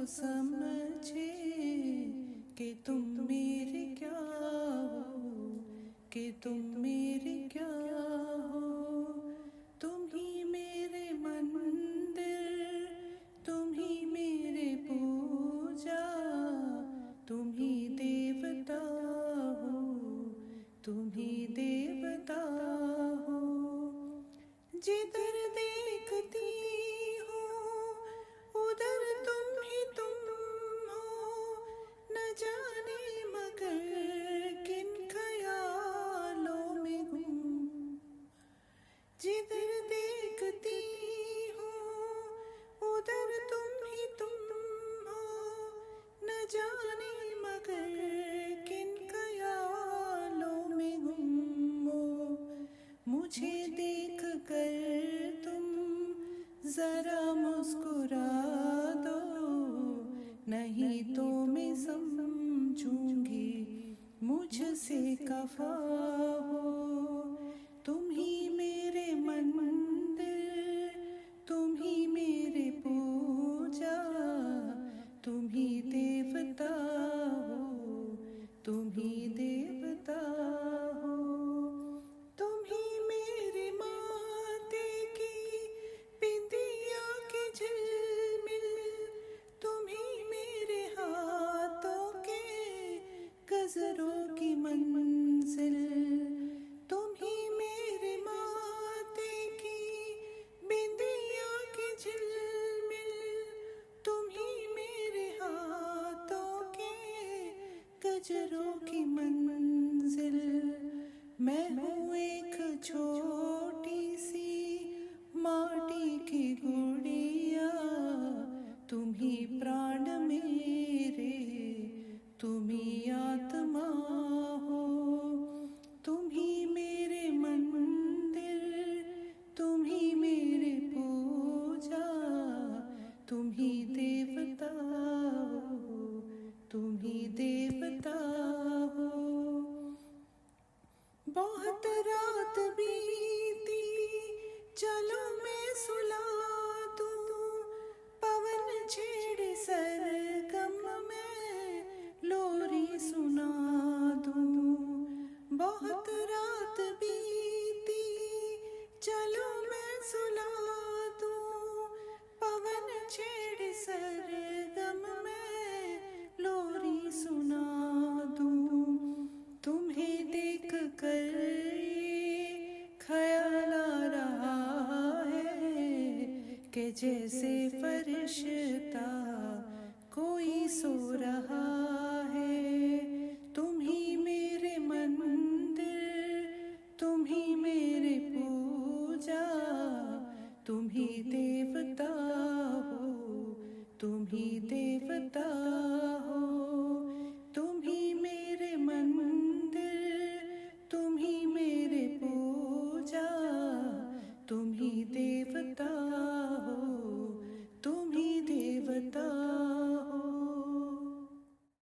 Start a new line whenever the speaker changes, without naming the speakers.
समझे कि तुम मेरे क्या हो, कि तुम मेरे क्या हो। तुम ही मेरे मंदिर, तुम ही मेरे पूजा, तुम ही देवता हो, तुम ही देवता हो। जिधर देखती हो उधर तुम हो, न जाने मगर किन ख्यालों में गुम। जिधर देखती हो उधर तुम हो, न जाने मगर किन ख्यालों में गुम हो। मुझे देख कर तुम जरा मुस्कुरा दो, नहीं तो मैं समझूंगी मुझसे खफा हो। तुम ही मेरे मंदिर, तुम ही मेरे पूजा, तुम ही देवता हो, तुम ही देवता हो। तुम ही मेरे माथे की बिंदिया की झिलमिल, तुम ही मेरे हाथों के गजरों की मंजिल। तुम ही मेरे माथे की बिंदिया की झिलमिल, तुम ही मेरे हाथों के गजरों की मंजिल। मैं हूँ एक छोटी सी माटी की गुड़िया, तुम ही प्राण मेरे, तुम ही आत्मा हो। तुम ही मेरे मंदिर, तुम ही मेरे पूजा, तुम ही देवता हो, तुम ही देवता हो। बहुत रात बीती चलो मैं सुला दूं, पवन छेड़े सरगम में लोरी सुना दूं। बहुत रात बीती चलो मैं सुला दूं, पवन छेड़े सरगम में लोरी सुना दूं। तुम्हें देख कर ये ख्याल आ रहा है कि जैसे फरिश्ता कोई सो रहा है। तुम ही मेरे मंदिर, तुम ही मेरे पूजा, तुम ही देवता हो, तुम ही देवता हो। तुम ही मेरे मंदिर, तुम ही मेरे पूजा, तुम ही देवता